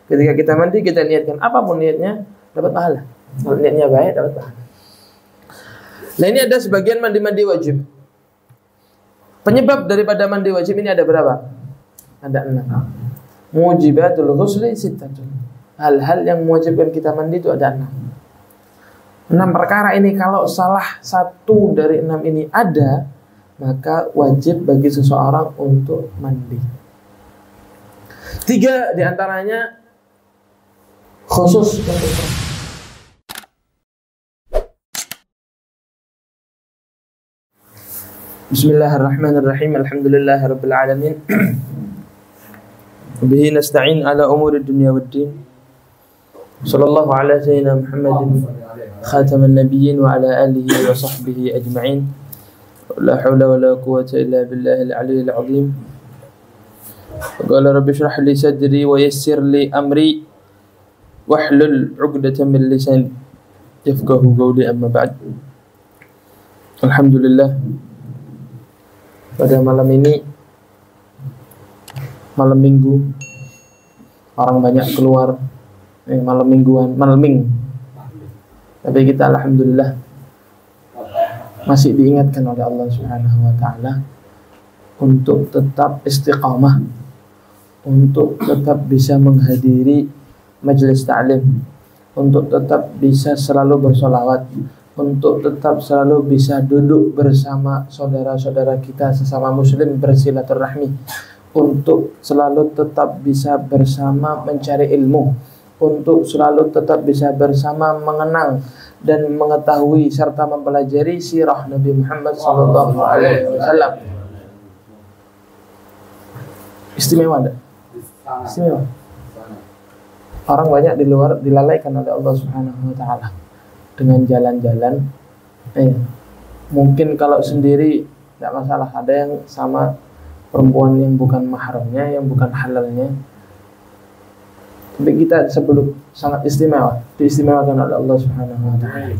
Ketika kita mandi, kita niatkan apapun niatnya, dapat pahala. Kalau niatnya baik, dapat pahala. Nah, ini ada sebagian mandi-mandi wajib. Penyebab daripada mandi wajib ini ada berapa? Ada 6. Mujibatul ghusli sittatun. Hal-hal yang mewajibkan kita mandi itu ada 6. 6 perkara ini kalau salah satu dari 6 ini ada, maka wajib bagi seseorang untuk mandi. 3 diantaranya khusus untuk perempuan. Bismillahirrahmanirrahim. Alhamdulillahirabbil alamin. Bihi nasta'in ala umuri dunya waddin. Sallallahu ala sayyidina Muhammadin khataman nabiyyin wa ala alihi wa sahbihi ajma'in. La haula wa la quwwata illa billahil aliyyil azim. Qala rabbi shrah li sadri wa yassir li amri wahlul 'uqdatam min lisani yafqahu qawli, amma ba'd. Alhamdulillah, pada malam ini, malam minggu, orang banyak keluar, malam mingguan, malam ming. Tapi kita alhamdulillah masih diingatkan oleh Allah Subhanahu wa taala untuk tetap istiqamah, untuk tetap bisa menghadiri majelis ta'lim, untuk tetap bisa selalu bersolawat, untuk tetap selalu bisa duduk bersama saudara-saudara kita sesama muslim bersilaturahmi, untuk selalu tetap bisa bersama mencari ilmu, untuk selalu tetap bisa bersama mengenang dan mengetahui serta mempelajari sirah Nabi Muhammad SAW. Istimewa enggak? Istimewa. Orang banyak di luar dilalaikan oleh Allah Subhanahu wa taala dengan jalan-jalan. Mungkin kalau sendiri tidak masalah, ada yang sama perempuan yang bukan mahramnya, yang bukan halalnya. Tapi kita sebelum sangat istimewa, diistimewakan oleh Allah Subhanahu wa taala.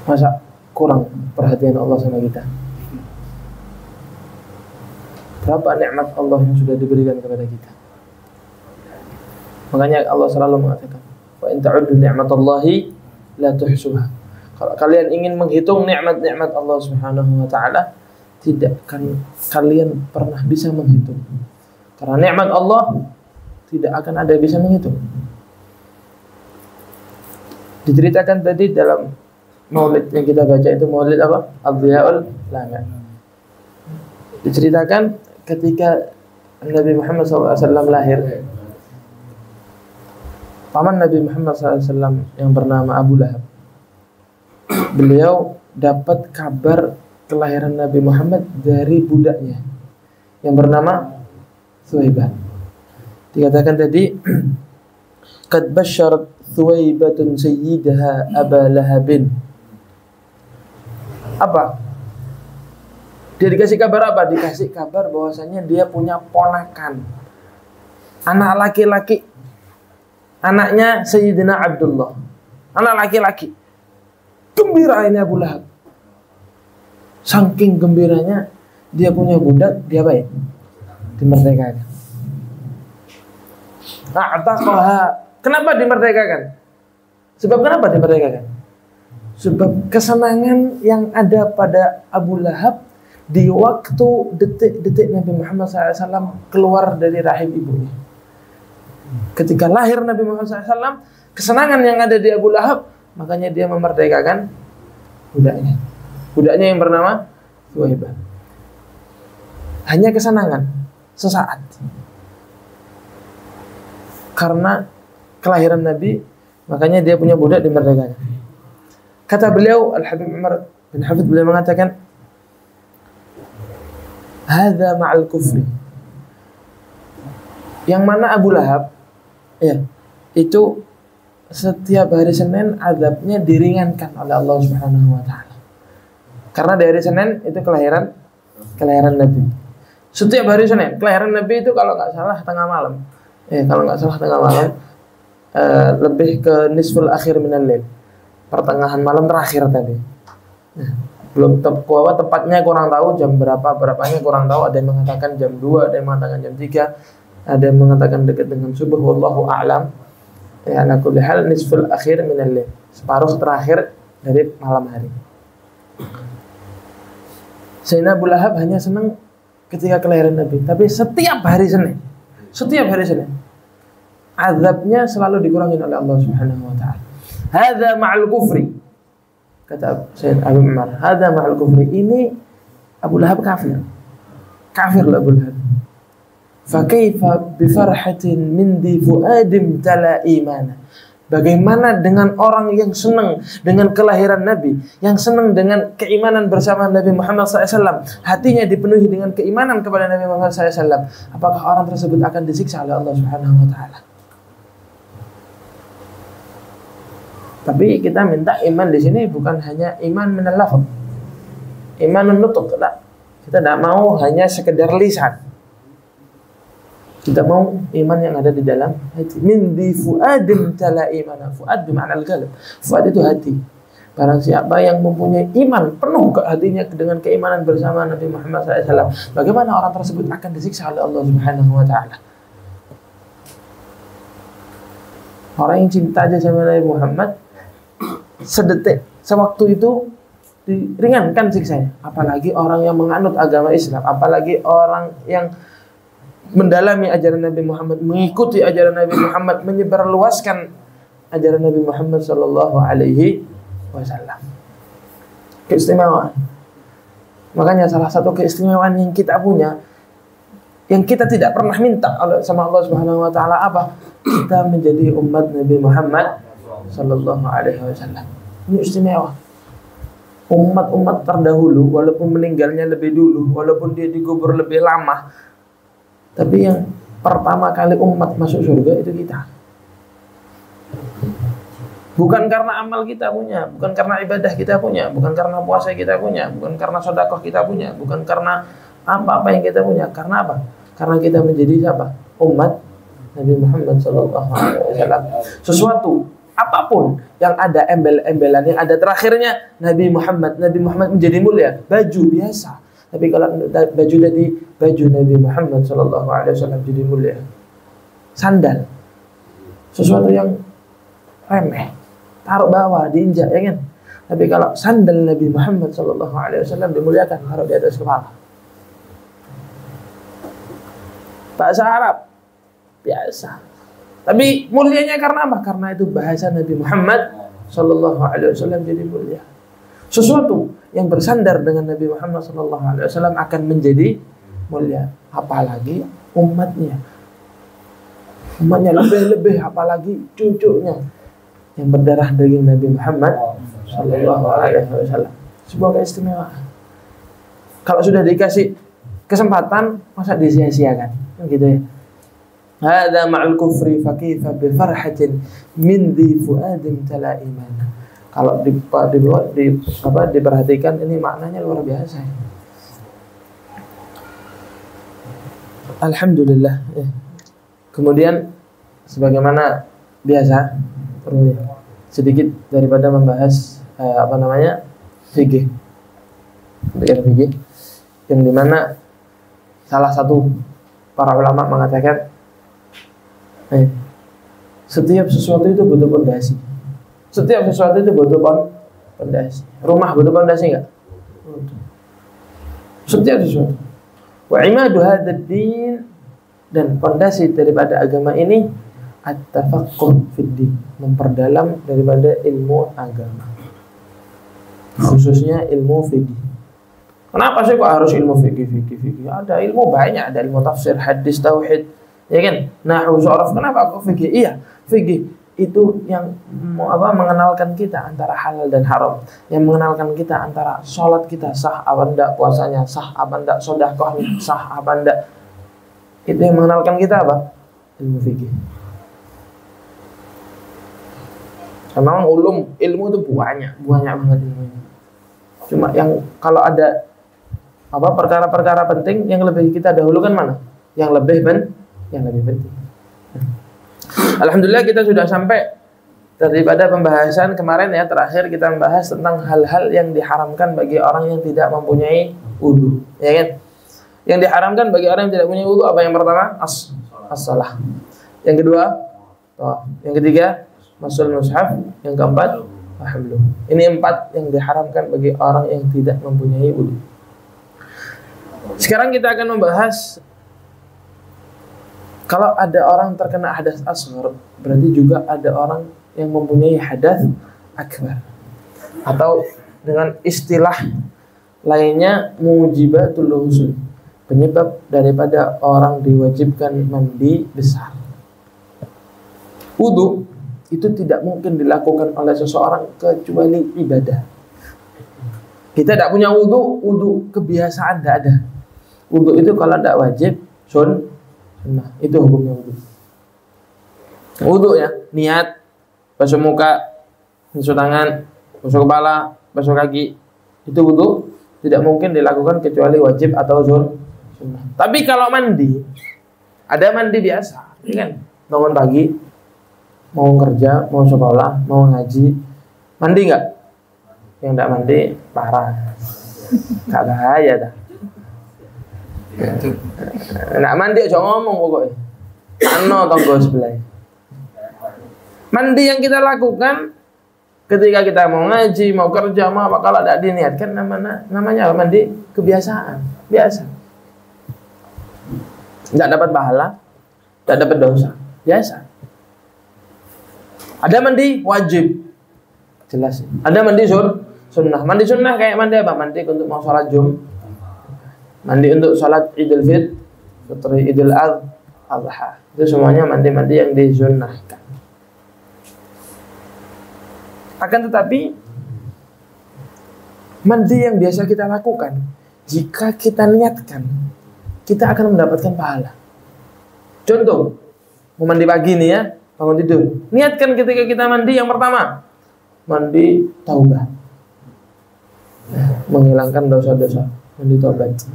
Masa kurang perhatian Allah sama kita? Berapa nikmat Allah yang sudah diberikan kepada kita? Makanya Allah selalu mengatakan, wa in ta'uddu ni'matallahi la tuhsuha. Kalau kalian ingin menghitung nikmat-nikmat Allah Subhanahu wa taala, tidak akan kalian pernah bisa menghitung. Karena nikmat Allah tidak akan ada yang bisa menghitung. Diceritakan tadi dalam maulid yang kita baca itu, maulid apa? Adhiyaul Lama. Diceritakan ketika Nabi Muhammad SAW lahir, paman Nabi Muhammad SAW yang bernama Abu Lahab, beliau dapat kabar kelahiran Nabi Muhammad dari budaknya yang bernama Thuwaibah. Dikatakan tadi, qad basyarat Thuwaibatun sayyidaha Aba Lahabin. Apa? Dia dikasih kabar apa? Dikasih kabar bahwasanya dia punya ponakan, anak laki-laki, anaknya Sayyidina Abdullah, anak laki-laki. Gembira ini Abu Lahab. Saking gembiranya, dia punya budak, dia baik, dimerdekakan. Kenapa dimerdekakan? Sebab kenapa dimerdekakan? Sebab kesenangan yang ada pada Abu Lahab di waktu detik-detik Nabi Muhammad SAW keluar dari rahim ibunya. Ketika lahir Nabi Muhammad SAW, kesenangan yang ada di Abu Lahab, makanya dia memerdekakan budaknya. Budaknya yang bernama Thuwaibah. Hanya kesenangan sesaat. Karena kelahiran Nabi, makanya dia punya budak dimerdekakan. Kata beliau, Al-Habib Umar bin Hafidh, beliau mengatakan, hadza ma'al kufri. Yang mana Abu Lahab, itu setiap hari Senin azabnya diringankan oleh Allah Subhanahu wa taala. Karena di hari Senin itu kelahiran Nabi. Setiap hari Senin kelahiran Nabi itu kalau nggak salah tengah malam. Lebih ke nisful akhir minal lail. Pertengahan malam terakhir tadi. Belum tepatnya kurang tahu jam berapanya kurang tahu, ada yang mengatakan jam 2, ada yang mengatakan jam 3. Ada yang mengatakan dekat dengan subuh, wallahu a'lam. Ya, ala kulli hal nisful akhir minal lail, separuh terakhir dari malam hari. Sayyidina Abu Lahab hanya senang ketika kelahiran Nabi, tapi setiap hari Senin azabnya selalu dikurangi oleh Allah Subhanahu wa taala. Hadza ma'al kufri, kata Sayyid Abu Umar, hadza ma'al kufri, ini Abu Lahab kafir lah Abu Lahab. Fa kaifa bi farhatin min di fuadim tala imana. Bagaimana dengan orang yang senang dengan kelahiran Nabi, yang senang dengan keimanan bersama Nabi Muhammad SAW, hatinya dipenuhi dengan keimanan kepada Nabi Muhammad SAW, apakah orang tersebut akan disiksa oleh Allah Subhanahu wa taala? Tapi kita minta iman di sini bukan hanya iman minal lafaz, iman nutq, kita tidak mau hanya sekedar lisan. Kita mau iman yang ada di dalam hati. Min di fuadin tala imana. Fuad bermakna al-qalb. Fuad itu hati. Barang siapa yang mempunyai iman penuh ke hatinya dengan keimanan bersama Nabi Muhammad SAW, bagaimana orang tersebut akan disiksa oleh Allah Subhanahu wa taala? Orang yang cinta aja sama Nabi Muhammad, sedetik, sewaktu itu diringankan siksanya. Apalagi orang yang menganut agama Islam, apalagi orang yang mendalami ajaran Nabi Muhammad, mengikuti ajaran Nabi Muhammad, menyebarluaskan ajaran Nabi Muhammad sallallahu alaihi wasallam. Keistimewaan. Makanya salah satu keistimewaan yang kita punya, yang kita tidak pernah minta sama Allah Subhanahu wa taala apa? Kita menjadi umat Nabi Muhammad sallallahu alaihi wasallam. Ini istimewa. Umat-umat terdahulu walaupun meninggalnya lebih dulu, walaupun dia dikubur lebih lama, tapi yang pertama kali umat masuk surga itu kita. Bukan karena amal kita punya, bukan karena ibadah kita punya, bukan karena puasa kita punya, bukan karena sedekah kita punya, bukan karena apa-apa yang kita punya. Karena apa? Karena kita menjadi siapa? Umat Nabi Muhammad SAW. Sesuatu, apapun yang ada embel-embelan, yang ada terakhirnya Nabi Muhammad menjadi mulia. Baju biasa. Tapi kalau baju Nabi Muhammad SAW jadi mulia. Sandal, sesuatu yang remeh, taruh bawah, diinjak, ya kan? Tapi kalau sandal Nabi Muhammad SAW dimuliakan, taruh di atas kepala. Bahasa Arab biasa, tapi mulianya karena apa? Karena itu bahasa Nabi Muhammad SAW jadi mulia. Sesuatu yang bersandar dengan Nabi Muhammad SAW akan menjadi mulia. Apalagi umatnya lebih-lebih, apalagi cucunya yang berdarah daging Nabi Muhammad SAW. Sebuah keistimewaan. Kalau sudah dikasih kesempatan, masa disia-siakan? Gitu ya. Hadza ma'al kufri fa kaifa bi farhatin min di fuadin tala imana. Kalau diperhatikan, ini maknanya luar biasa. Alhamdulillah. Kemudian sebagaimana biasa, sedikit daripada membahas fikih, yang dimana salah satu para ulama mengatakan setiap sesuatu itu butuh pondasi. Setiap sesuatu itu butuh pondasi. Rumah butuh pondasi enggak? Setiap sesuatu. Wa imadu hadzal din, dan pondasi daripada agama ini at-tafaqquh fid din, memperdalam daripada ilmu agama. Khususnya ilmu fikih. Kenapa sih kok harus ilmu fikih? Ada ilmu banyak, ada ilmu tafsir, hadis, tauhid, ya kan? Nahwu, sharaf. Kenapa kok fikih? Iya, fikih itu yang mengenalkan kita antara halal dan haram, yang mengenalkan kita antara sholat kita sah apa enggak, puasanya sah apa enggak, sedekah sah apa enggak. Itu yang mengenalkan kita apa? Ilmu fikih. Memang ilmu itu banyak banget ilmunya. Cuma yang kalau ada perkara-perkara penting yang lebih kita dahulukan mana? Yang lebih penting. Alhamdulillah kita sudah sampai daripada pembahasan kemarin ya, terakhir kita membahas tentang hal-hal yang diharamkan bagi orang yang tidak mempunyai wudu, ya kan? Yang diharamkan bagi orang yang tidak punya wudu apa yang pertama? as-shalah. Yang kedua, yang ketiga, masul mushaf. Yang keempat, hamlu. Ini 4 yang diharamkan bagi orang yang tidak mempunyai wudu. Sekarang kita akan membahas kalau ada orang terkena hadas asghar, berarti juga ada orang yang mempunyai hadas akbar. Atau dengan istilah lainnya mujibatul ghusl, penyebab daripada orang diwajibkan mandi besar. Wudu itu tidak mungkin dilakukan oleh seseorang kecuali ibadah. Kita tidak punya wudu kebiasaan tidak ada. Wudu itu kalau tidak wajib sunnah, itu hukumnya wudu. Wudu ya, niat, basuh muka, basuh tangan, basuh kepala, basuh kaki, itu wudu tidak mungkin dilakukan kecuali wajib atau sunnah. Tapi kalau mandi, ada mandi biasa, ya kan? Bangun pagi, mau kerja, mau sekolah, mau ngaji, mandi nggak? Yang nggak mandi parah, nggak bahaya dah. Nggak mandi aja ngomong pokoknya. Ano tonggo sebelah. Mandi yang kita lakukan ketika kita mau ngaji, mau kerja, mau apa, kalau tidak diniatkan namanya mandi kebiasaan, biasa. Tidak dapat pahala, tidak dapat dosa, biasa. Ada mandi wajib, jelas. Ada mandi sunnah. Mandi sunnah kayak mandi apa? Mandi untuk mau sholat mandi untuk sholat Idul Fitri, Idul Adha. Itu semuanya mandi-mandi yang disunnahkan. Akan tetapi mandi yang biasa kita lakukan, jika kita niatkan, kita akan mendapatkan pahala. Contoh, mau mandi pagi nih ya, bangun tidur, niatkan ketika kita mandi, yang pertama mandi taubah, menghilangkan dosa-dosa, mandi taubat.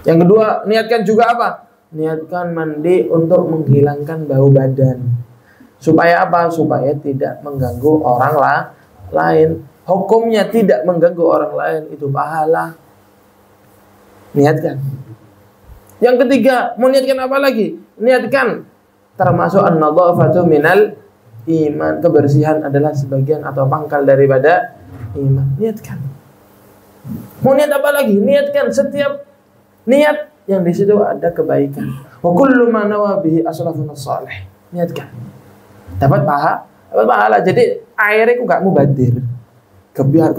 Yang kedua, niatkan juga apa? Niatkan mandi untuk menghilangkan bau badan. Supaya apa? Supaya tidak mengganggu orang lain. Hukumnya tidak mengganggu orang lain, itu pahala. Niatkan. Yang ketiga, mau niatkan apa lagi? Niatkan termasuk an-nadhafatu minal iman. Kebersihan adalah sebagian atau pangkal daripada iman. Niatkan. Mau niat apa lagi? Niatkan. Setiap niat yang di situ ada kebaikan. Wa kullu ma nawa bihi aslafun salih. Niatkan. Dapat pahala. Jadi airnya gak mubadir. Kebiar.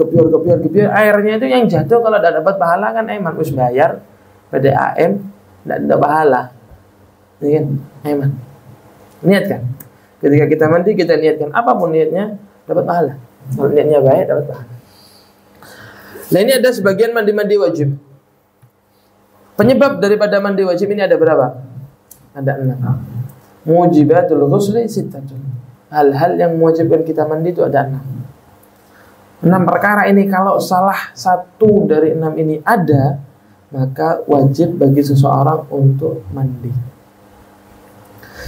Airnya itu yang jatuh kalau tidak dapat pahala kan eman. Us bayar pada AM tidak ada pahala. Iya kan? Eman. Niatkan. Ketika kita mandi kita niatkan apapun niatnya dapat pahala. Kalau niatnya baik dapat pahala. Nah ini ada sebagian mandi-mandi wajib. Penyebab daripada mandi wajib ini ada berapa? Ada 6. Mujibatul ghusli sittatun. Hal-hal yang mewajibkan kita mandi itu ada 6. 6 perkara ini kalau salah satu dari 6 ini ada, maka wajib bagi seseorang untuk mandi.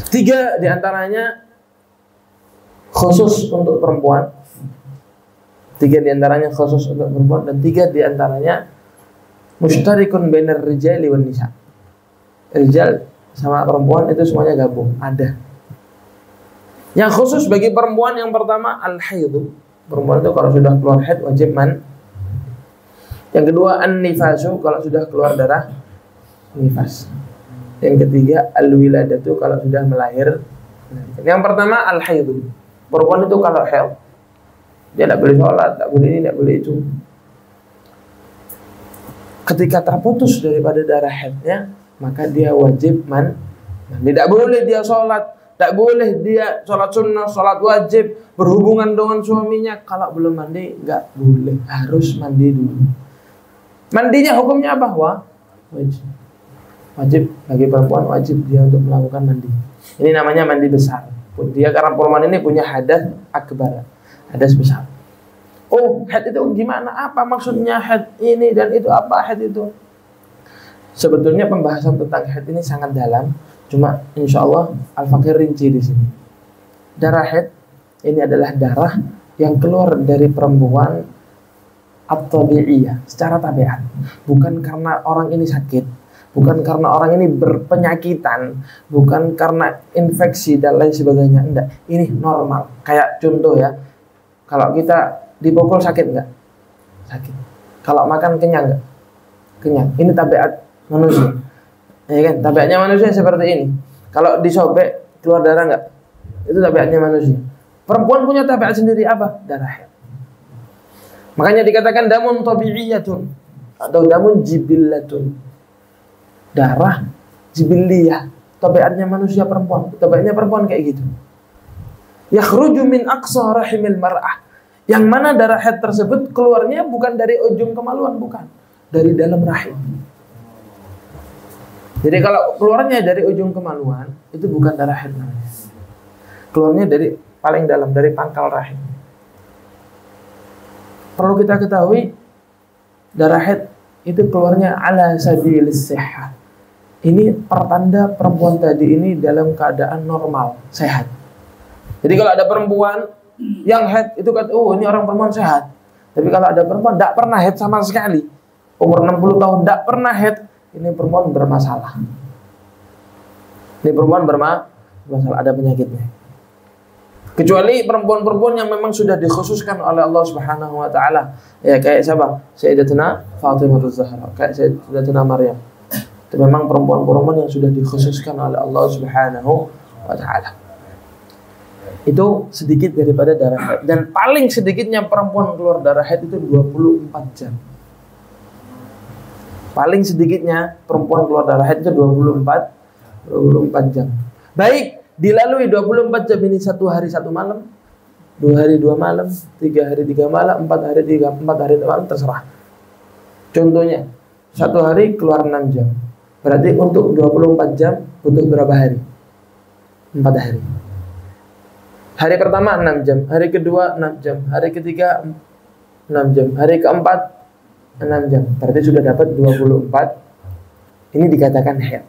3 diantaranya khusus untuk perempuan. 3 diantaranya khusus untuk perempuan dan 3 diantaranya musytarikun bainar rijali wan nisa. Rijal sama perempuan itu semuanya gabung, ada. Yang khusus bagi perempuan yang pertama al-haidhu. Perempuan itu kalau sudah keluar haid wajib Yang kedua an-nifasu, kalau sudah keluar darah nifas. Yang ketiga al-wiladatu, kalau sudah melahir. Yang pertama al-haidhu. Perempuan itu kalau haid dia tidak boleh sholat, tidak boleh ini, tidak boleh itu. Ketika terputus daripada darah haidnya, maka dia wajib mandi. Tidak boleh dia sholat, tidak boleh dia sholat sunnah, sholat wajib, berhubungan dengan suaminya. Kalau belum mandi, nggak boleh, harus mandi dulu. Mandinya hukumnya apa? Wajib. Wajib bagi perempuan, wajib dia untuk melakukan mandi. Ini namanya mandi besar. Dia karena perempuan ini punya hadas akbar, hadas besar. Oh, haid itu gimana? Apa maksudnya haid ini dan itu? Apa haid itu? Sebetulnya pembahasan tentang haid ini sangat dalam, cuma insya Allah Al-Fakir rinci di sini. Darah haid ini adalah darah yang keluar dari perempuan at-tabi'iyah, secara tabiat, bukan karena orang ini sakit, bukan karena orang ini berpenyakitan, bukan karena infeksi dan lain sebagainya. Enggak, ini normal. Kayak contoh ya, kalau kita dipukul sakit enggak? Sakit. Kalau makan kenyang enggak? Kenyang. Ini tabiat manusia. Ya kan? Tabiatnya manusia seperti ini. Kalau disobek keluar darah enggak? Itu tabiatnya manusia. Perempuan punya tabiat sendiri apa? Darah haid. Makanya dikatakan damun tabi'iyatun atau damun jibillatun. Darah jibiliyah, tabiatnya manusia perempuan. Tabiatnya perempuan kayak gitu. Yakhruju min aqsa rahimil mar'ah. Yang mana darah haid tersebut keluarnya bukan dari ujung kemaluan, bukan, dari dalam rahim. Jadi kalau keluarnya dari ujung kemaluan, itu bukan darah haid namanya. Keluarnya dari paling dalam, dari pangkal rahim. Perlu kita ketahui, darah haid itu keluarnya ala sabilis sihah. Ini pertanda perempuan tadi ini dalam keadaan normal, sehat. Jadi kalau ada perempuan yang haid, itu kata, oh ini orang perempuan sehat. Tapi kalau ada perempuan tidak pernah haid sama sekali, umur 60 tahun tidak pernah haid, ini perempuan bermasalah. Ini perempuan bermasalah, ada penyakitnya. Kecuali perempuan-perempuan yang memang sudah dikhususkan oleh Allah Subhanahu wa taala. Ya kayak siapa? Sayyidatuna Fatimah Az-Zahra, kayak Sayyidatuna Maryam. Itu memang perempuan-perempuan yang sudah dikhususkan oleh Allah Subhanahu wa taala. Itu sedikit daripada darah haid. Dan paling sedikitnya perempuan keluar darah haid itu 24 jam. Paling sedikitnya perempuan keluar darah haid itu 24 jam. Baik, dilalui 24 jam ini 1 hari 1 malam, 2 hari 2 malam, 3 hari 3 malam, 4 hari 4 hari 3 malam, terserah. Contohnya, 1 hari keluar 6 jam. Berarti untuk 24 jam butuh berapa hari? 4 hari. Hari pertama 6 jam, hari kedua 6 jam, hari ketiga 6 jam, hari keempat 6 jam. Berarti sudah dapat 24. Ini dikatakan haid.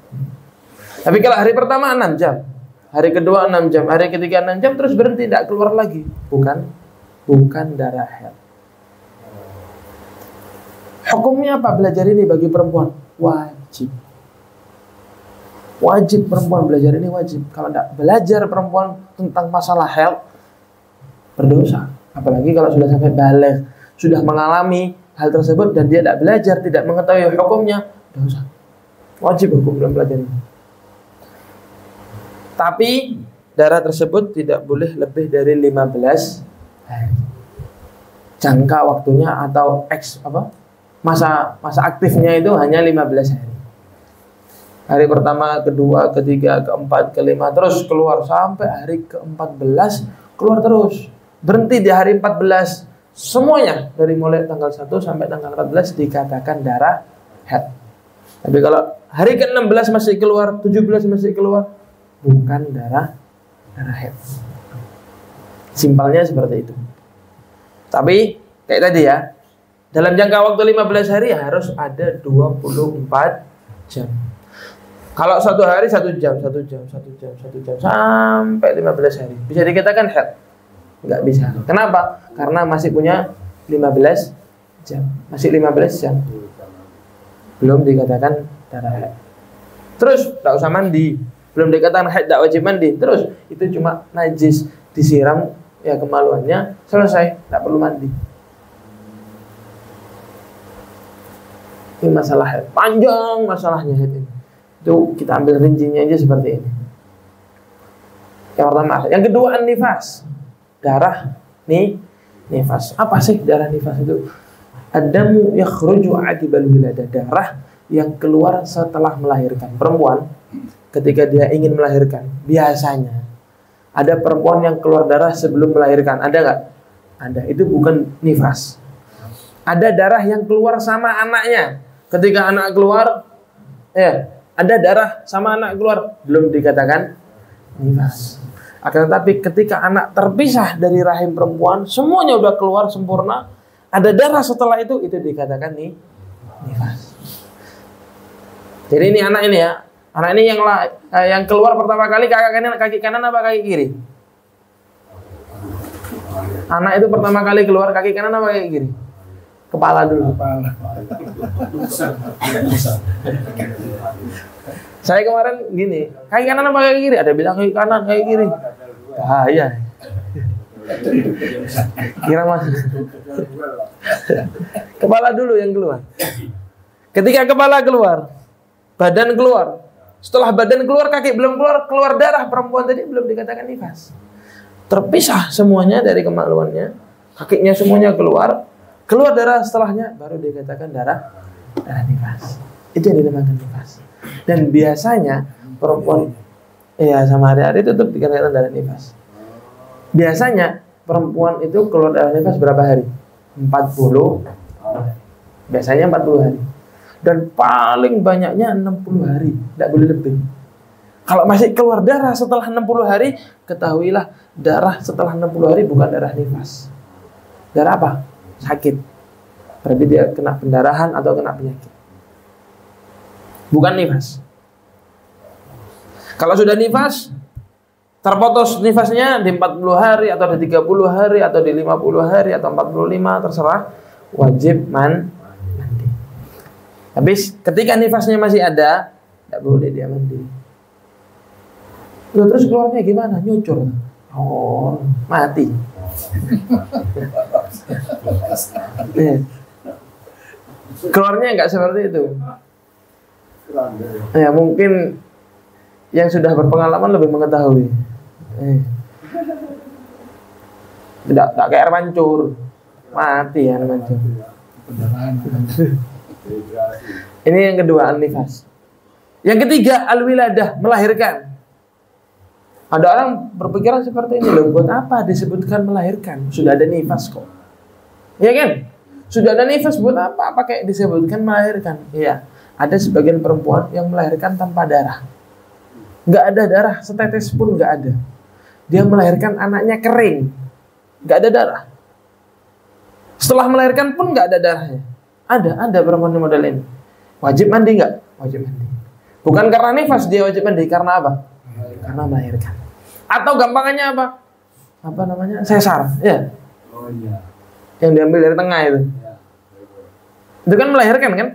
Tapi kalau hari pertama 6 jam, hari kedua 6 jam, hari ketiga 6 jam, terus berhenti, tidak keluar lagi, bukan darah haid. Hukumnya apa belajar ini bagi perempuan? Wajib perempuan belajar ini, wajib. Kalau tidak belajar perempuan tentang masalah haid, berdosa. Apalagi kalau sudah sampai balik, sudah mengalami hal tersebut dan dia tidak belajar, tidak mengetahui hukumnya, dosa. Wajib hukum dalam belajar ini. Tapi darah tersebut tidak boleh lebih dari 15 hari. Jangka waktunya atau masa aktifnya itu hanya 15 hari. Hari pertama, kedua, ketiga, keempat, kelima, terus keluar sampai hari ke-14, keluar terus. Berhenti di hari 14. Semuanya dari mulai tanggal 1 sampai tanggal 14 dikatakan darah haid. Tapi kalau hari ke-16 masih keluar, 17 masih keluar, bukan darah haid. Simpelnya seperti itu. Tapi kayak tadi ya, dalam jangka waktu 15 hari harus ada 24 jam. Kalau 1 hari 1 jam sampai 15 hari, bisa dikatakan haid? Enggak bisa. Kenapa? Karena masih punya 15 jam. Masih 15 jam. Belum dikatakan darah haid. Terus enggak usah mandi. Belum dikatakan haid, enggak wajib mandi. Terus itu cuma najis, disiram ya kemaluannya, selesai, enggak perlu mandi. Ini masalah haid. Panjang masalahnya haid ini. Itu kita ambil rincinya aja seperti ini. Yang pertama. Yang kedua, nifas. Darah nifas. Apa sih darah nifas itu? Adamu yakhruju aqibal wiladah. Darah yang keluar setelah melahirkan. Perempuan ketika dia ingin melahirkan, biasanya ada perempuan yang keluar darah sebelum melahirkan. Ada nggak? Ada. Itu bukan nifas. Ada darah yang keluar sama anaknya. Ketika anak keluar, ada darah sama anak keluar, belum dikatakan nifas. Akan tetapi ketika anak terpisah dari rahim perempuan, semuanya udah keluar sempurna, ada darah setelah itu dikatakan nifas. Jadi ini anak ini ya, anak ini yang keluar pertama kali kaki kanan apa kaki kiri? Anak itu pertama kali keluar kaki kanan apa kaki kiri? Kepala dulu. Saya kemarin gini, kaki kanan apa kaki kiri? Ada bilang kaki kanan, kaki kiri. Bahaya. Kira mas. Kepala dulu yang keluar. Ketika kepala keluar, badan keluar. Setelah badan keluar, kaki belum keluar, keluar darah perempuan tadi belum dikatakan nifas. Terpisah semuanya dari kemaluannya, kakinya semuanya keluar darah setelahnya, baru dikatakan darah nifas. Itu yang dinamakan nifas. Dan biasanya perempuan, ya sama hari-hari tetap dikatakan darah nifas. Biasanya perempuan itu keluar darah nifas berapa hari? 40. Biasanya 40 hari. Dan paling banyaknya 60 hari, tidak boleh lebih. Kalau masih keluar darah setelah 60 hari, ketahuilah darah setelah 60 hari bukan darah nifas. Darah apa? Sakit. Berarti dia kena pendarahan atau kena penyakit. Bukan nifas. Kalau sudah nifas, terputus nifasnya di 40 hari atau di 30 hari atau di 50 hari atau 45, terserah, wajib mandi. Habis ketika nifasnya masih ada, tidak boleh dia mandi. Loh, terus keluarnya gimana? Nyucur. Oh, mati. Keluarnya nggak seperti itu. Ya mungkin yang sudah berpengalaman lebih mengetahui. Tidak kayak air mancur, mati air mancur. Ini yang kedua, an-nifas. Yang ketiga, al-wiladah, melahirkan. Ada orang berpikiran seperti ini, loh, buat apa disebutkan melahirkan? Sudah ada nifas kok. Iya kan? Sudah ada nifas, buat apa pakai disebutkan melahirkan? Iya, ada sebagian perempuan yang melahirkan tanpa darah. Nggak ada darah, setetes pun nggak ada. Dia melahirkan anaknya kering, nggak ada darah. Setelah melahirkan pun nggak ada darahnya. Ada perempuan model ini. Wajib mandi nggak? Wajib mandi. Bukan karena nifas dia wajib mandi, karena apa? Karena melahirkan. Atau gampangannya apa? Apa namanya? Sesar, ya. Oh iya. Yang diambil dari tengah itu. Itu kan melahirkan kan?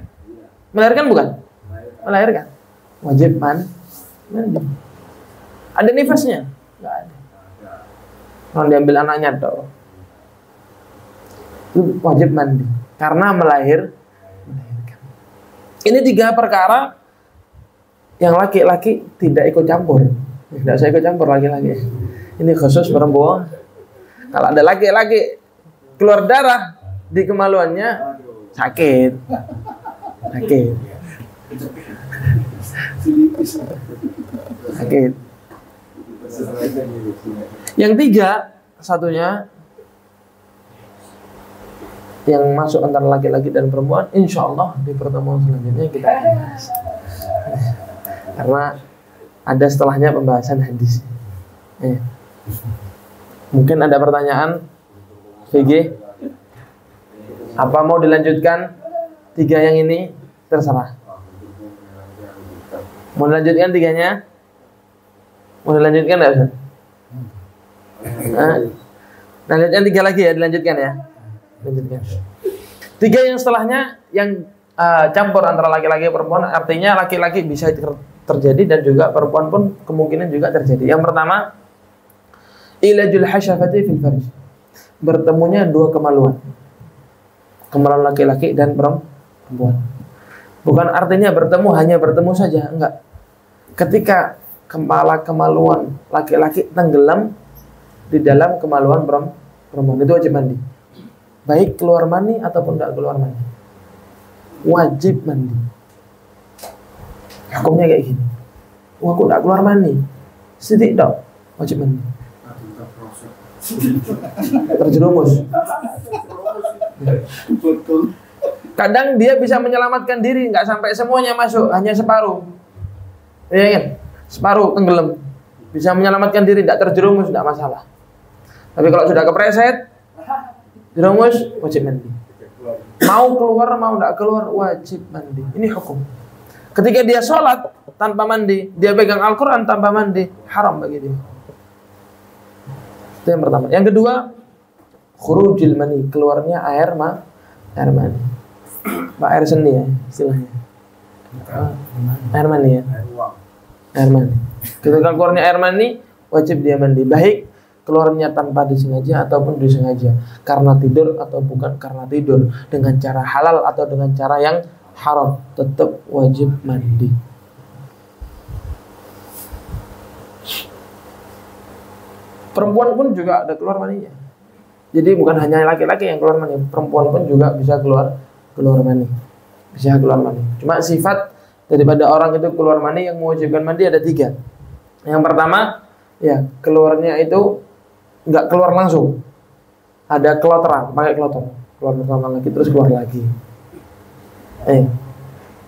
Melahirkan bukan? Melahirkan. Wajib mandi. Ada nifasnya? Nggak ada. Kalau diambil anaknya tuh, itu wajib mandi karena melahirkan. Ini 3 perkara yang laki-laki tidak ikut campur. Tidak saya ikut campur laki-laki. Ini khusus perempuan. Kalau ada laki-laki keluar darah di kemaluannya, sakit. Sakit. Yang 3, satunya yang masuk antara laki-laki dan perempuan, insya Allah di pertemuan selanjutnya kita bahas. Karena ada setelahnya pembahasan hadis. Mungkin ada pertanyaan, VG? Apa mau dilanjutkan 3 yang ini? Terserah. Mau dilanjutkan 3-nya? Mau dilanjutkan nggak, Ustaz? Lanjutkan 3 lagi ya, dilanjutkan ya. Lanjutkan. 3 yang setelahnya yang campur antara laki-laki dan perempuan, artinya laki-laki bisa terjadi dan juga perempuan pun kemungkinan juga terjadi. Yang pertama, ilajul hasyafati fil farj. Bertemunya 2 kemaluan. Kemaluan laki-laki dan perempuan. Bukan artinya bertemu hanya bertemu saja, enggak. Ketika kepala kemaluan laki-laki tenggelam di dalam kemaluan perempuan, itu wajib mandi. Baik keluar mani ataupun tidak keluar mani, wajib mandi. Hukumnya kayak gini. Aku tidak keluar mani, sedikit dong, wajib mandi. Terjerumus. Kadang dia bisa menyelamatkan diri, nggak sampai semuanya masuk, hanya separuh. Iya kan? Separuh tenggelam, bisa menyelamatkan diri, tidak terjerumus, tidak masalah. Tapi kalau sudah kepreset, jerumus, wajib mandi. Mau keluar, mau tidak keluar, wajib mandi. Ini hukum. Ketika dia sholat tanpa mandi, dia pegang Al-Quran tanpa mandi, haram bagi dia. Itu yang pertama. Yang kedua, khurujil mani, keluarnya air Air mani. Pak air seni ya istilahnya. Air mani ya. Air mani. Ketika keluarnya air mani, wajib dia mandi. Baik keluarnya tanpa disengaja ataupun disengaja, karena tidur atau bukan karena tidur, dengan cara halal atau dengan cara yang haram, tetap wajib mandi. Perempuan pun juga ada keluar maninya. Jadi bukan hanya laki-laki yang keluar mani, perempuan pun juga bisa keluar mani. Bisa keluar mani. Cuma sifat daripada orang itu keluar mani yang mewajibkan mandi ada 3. Yang pertama, ya keluarnya itu nggak keluar langsung. Ada kloteran, pakai kloter. Keluar pertama lagi terus keluar lagi.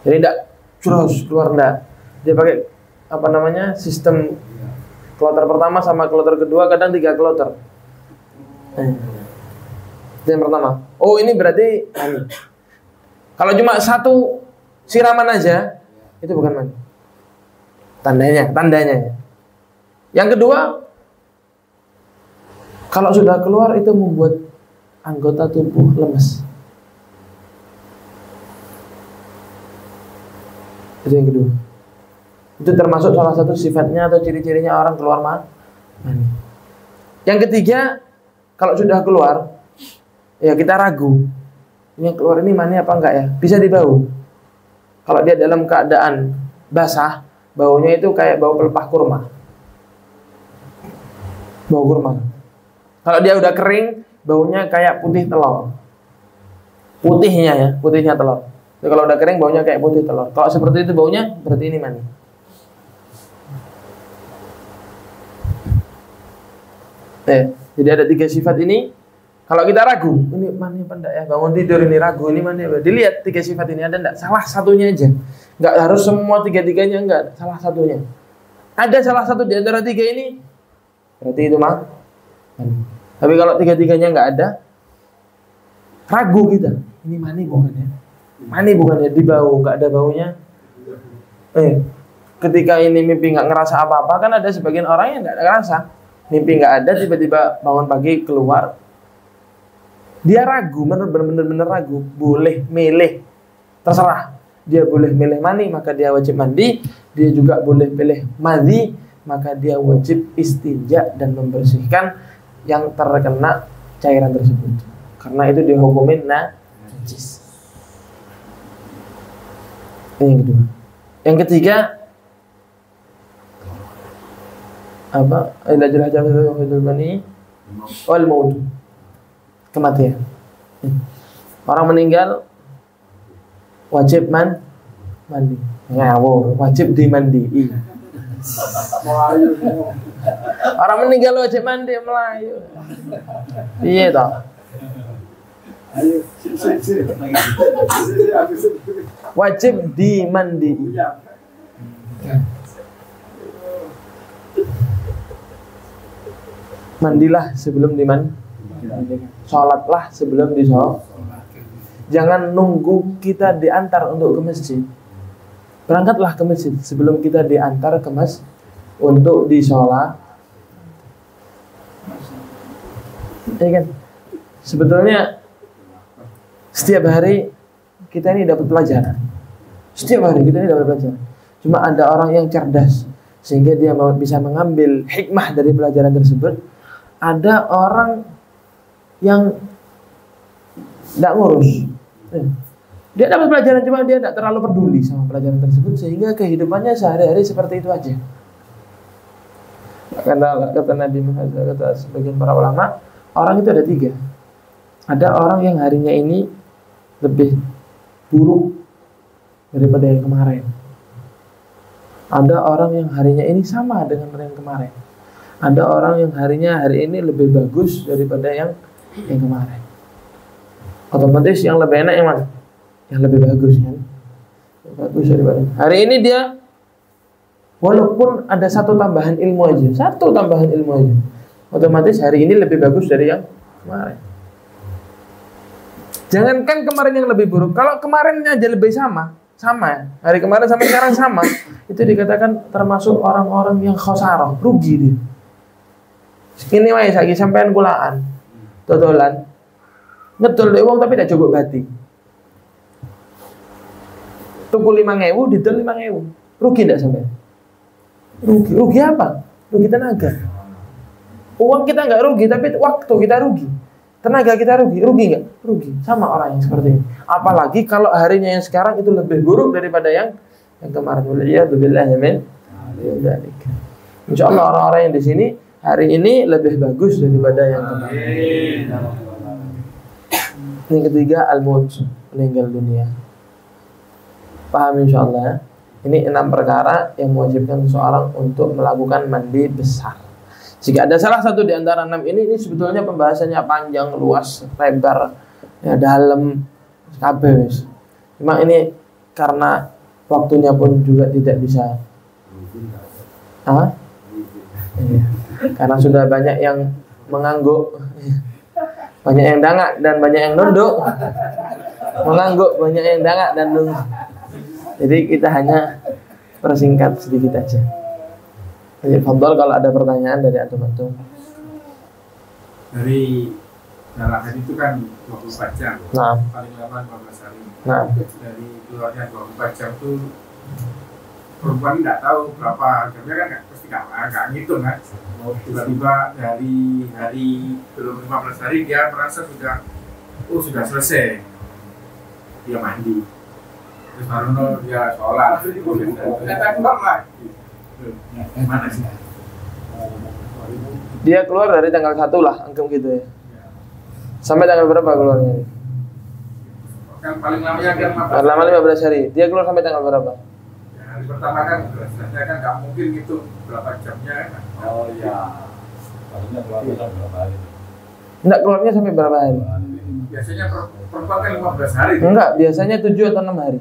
Jadi tidak terus keluar enggak. Dia pakai apa namanya? Sistem kloter pertama sama kloter kedua, kadang 3 kloter. Itu yang pertama. Oh, ini berarti mani. Kalau cuma 1 siraman aja, itu bukan mani. Tandanya. Yang kedua, kalau sudah keluar itu membuat anggota tubuh lemes. Itu yang kedua. Itu termasuk salah satu sifatnya atau ciri-cirinya orang keluar mani. Yang ketiga, kalau sudah keluar, ya kita ragu. Ini yang keluar ini mani apa enggak ya? Bisa dibau. Kalau dia dalam keadaan basah, baunya itu kayak bau pelepah kurma. Bau kurma. Kalau dia udah kering, baunya kayak putih telur. Putihnya telur. Jadi kalau udah kering, baunya kayak putih telur. Kalau seperti itu baunya, berarti ini mani. Jadi ada 3 sifat ini. Kalau kita ragu, ini mani apa enggak ya? Bangun tidur ini ragu, ini mani apa? Dilihat 3 sifat ini ada enggak? Salah satunya aja. Enggak harus semua 3-3-nya, enggak. Salah satunya. Ada salah satu di antara 3 ini, berarti itu mani. Tapi kalau 3-3-nya enggak ada, ragu kita. Ini mani bukan ya? Mani bukan ya? Di bau, enggak ada baunya. Ketika ini mimpi enggak ngerasa apa-apa, kan ada sebagian orang yang enggak ngerasa. Mimpi nggak ada, tiba-tiba bangun pagi keluar, dia ragu, bener-bener ragu, boleh milih, terserah, dia boleh milih mani, maka dia wajib mandi, dia juga boleh pilih madhi, maka dia wajib istinja dan membersihkan yang terkena cairan tersebut, karena itu dihukumin najis. Ini yang kedua. Yang ketiga, apa? Ilajul hajam fil bani wal maut. Kematian. Orang meninggal wajib mandi. Ngawur, wajib dimandii. Orang meninggal wajib mandi, Melayu. Iya toh? Wajib dimandii. Mandilah sebelum sholatlah sebelum disolat. Jangan nunggu kita diantar untuk ke masjid. Berangkatlah ke masjid sebelum kita diantar ke masjid untuk disolat. Ya kan? Sebetulnya setiap hari kita ini dapat pelajaran. Setiap hari kita ini dapat pelajaran. Cuma ada orang yang cerdas sehingga dia bisa mengambil hikmah dari pelajaran tersebut. Ada orang yang tidak ngurus. Dia dapat pelajaran, cuma dia tidak terlalu peduli sama pelajaran tersebut, sehingga kehidupannya sehari-hari seperti itu aja. Kata Nabi Muhammad, kata sebagian para ulama, orang itu ada 3. Ada orang yang harinya ini lebih buruk daripada yang kemarin. Ada orang yang harinya ini sama dengan yang kemarin. Ada orang yang harinya hari ini lebih bagus daripada yang kemarin. Otomatis yang lebih enak yang mana? Yang lebih bagus kan? Yang bagus daripada. Hari ini dia walaupun ada 1 tambahan ilmu aja, 1 tambahan ilmu aja, otomatis hari ini lebih bagus dari yang kemarin. Jangankan kemarin yang lebih buruk, kalau kemarinnya aja lebih sama, hari kemarin sampai sekarang sama, itu dikatakan termasuk orang-orang yang khosarah, rugi dia. Ini wae saiki sampean kulaan, dodolan, ngedol dek wong tapi tidak cukup bati. Tuku 5.000, didol 5.000. Rugi enggak sampai? Rugi. Rugi apa? Rugi tenaga. Uang kita enggak rugi, tapi waktu kita rugi. Tenaga kita rugi. Rugi enggak? Rugi. Sama orang yang seperti ini. Apalagi kalau harinya yang sekarang itu lebih buruk daripada yang kemarin. Waliyadzubillahi min dzalik. Insyaallah orang-orang yang di sini hari ini lebih bagus daripada yang kemarin. Yang ketiga, al-maut, meninggal dunia. Paham insyaallah ya? Ini 6 perkara yang mewajibkan seseorang untuk melakukan mandi besar. Jika ada salah satu di antara 6 ini sebetulnya pembahasannya panjang, luas, lebar, ya, dalam, kabeh. Cuma ini karena waktunya pun juga tidak bisa. Iya. Karena sudah banyak yang mengangguk, banyak yang dangak dan banyak yang nunduk. Mengangguk, banyak yang dangak dan nunduk. Jadi kita hanya persingkat sedikit aja. Jadi fadhal kalau ada pertanyaan dari antum-antum. Dari darah itu kan 24 jam. Nah. Paling lama 12 hari. Nah. Dari keluarnya 24 jam itu perempuan nggak tahu berapa jamnya kan pasti nggak ngitung kan. Tiba-tiba dari hari belum 15 hari dia merasa sudah selesai, dia mandi, terus baru dia sholat, ternyata keluar lagi. Gimana sih? Dia keluar dari tanggal 1 lah, anggap gitu ya. Sampai tanggal berapa keluarnya? Kan paling lamanya kan 15 Paling lama 15 hari. Dia keluar sampai tanggal berapa? Ya, hari pertama kan jelasnya kan nggak mungkin gitu berapa jamnya kan. Oh iya. Maksudnya keluarnya berapa hari? Enggak, keluarnya sampai berapa hari? Biasanya perempuan kan 15 hari. Enggak, biasanya 7 atau 6 hari.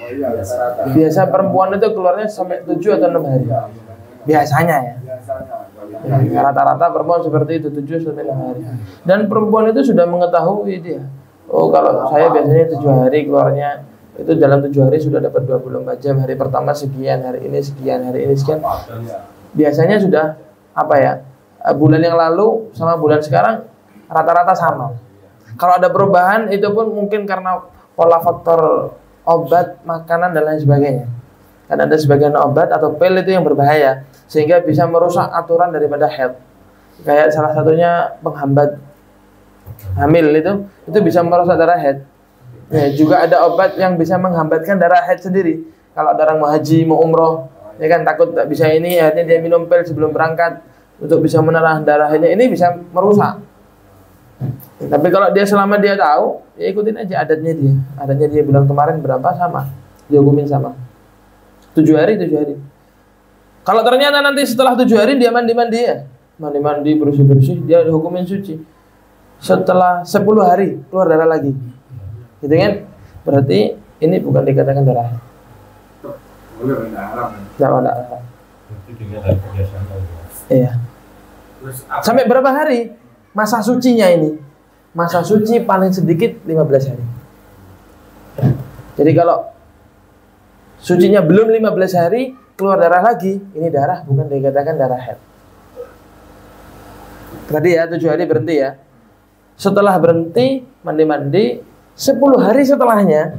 Oh iya, rata-rata. Biasa perempuan itu keluarnya sampai 7 atau 6 hari. Biasanya ya. Ya, rata-rata perempuan seperti itu 7 sampai 6 hari. Dan perempuan itu sudah mengetahui dia. Oh, kalau saya biasanya 7 hari keluarnya, itu dalam 7 hari sudah dapat 24 jam. Hari pertama sekian, hari ini sekian, hari ini sekian. Biasanya sudah apa ya? Bulan yang lalu sama bulan sekarang rata-rata sama. Kalau ada perubahan itu pun mungkin karena pola faktor obat, makanan dan lain sebagainya. Karena ada sebagian obat atau pil itu yang berbahaya sehingga bisa merusak aturan daripada haid. Kayak salah satunya penghambat hamil itu bisa merusak darah haid. Ya, juga ada obat yang bisa menghambatkan darah haid sendiri. Kalau ada orang mau haji, mau umroh, ya kan takut tak bisa ini, akhirnya dia minum pil sebelum berangkat untuk bisa menerah darah haidnya, ini bisa merusak. Tapi kalau dia selama dia tahu, ya ikutin aja adatnya dia. Adatnya dia bilang kemarin berapa sama, dihukumin sama. 7 hari. Kalau ternyata nanti setelah 7 hari dia mandi ya, mandi bersih, dia dihukumin suci. Setelah 10 hari keluar darah lagi, gitu kan? Berarti ini bukan dikatakan darah haid. Boleh haram. Tidak. Iya. Sampai berapa hari masa sucinya ini? Masa suci paling sedikit 15 hari. Jadi kalau sucinya belum 15 hari keluar darah lagi, ini darah bukan dikatakan darah haid. Tadi ya 7 hari berhenti ya. Setelah berhenti mandi 10 hari setelahnya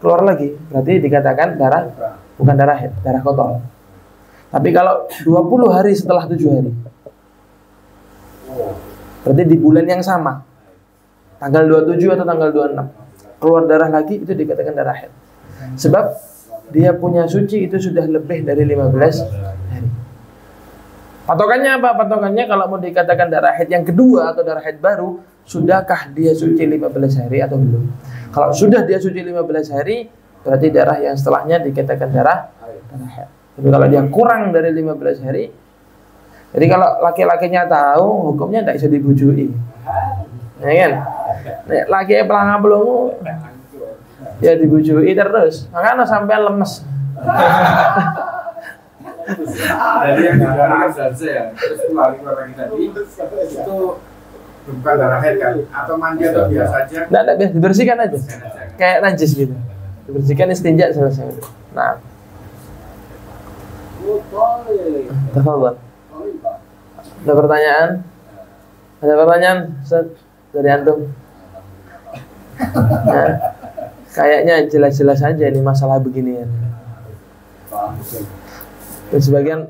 keluar lagi, berarti dikatakan darah bukan darah haid, darah kotor. Tapi kalau 20 hari setelah 7 hari, berarti di bulan yang sama, tanggal 27 atau tanggal 26 keluar darah lagi, itu dikatakan darah haid. Sebab dia punya suci itu sudah lebih dari 15 hari. Patokannya apa? Patokannya kalau mau dikatakan darah haid yang kedua atau darah haid baru, sudahkah dia suci 15 hari atau belum? Kalau sudah dia suci 15 hari, berarti darah yang setelahnya dikatakan darah haid. Tapi kalau dia kurang dari 15 hari, jadi kalau laki-lakinya tahu, hukumnya tidak bisa dibujui. Ya kan? Laki pelangga belum, ya dibujui terus. Makanya sampai lemes. Dari yang digarangkan saja ya, terus keluar lagi tadi, itu bukan darah haid kan? Atau mandi atau biasa aja? Tidak, biasa dibersihkan aja. Kayak najis gitu. Dibersihkan, istinja selesai. Nah. Tafadhol. Ada pertanyaan? Ada pertanyaan Ustaz dari antum? Nah, kayaknya jelas-jelas aja ini masalah beginian. Dan sebagian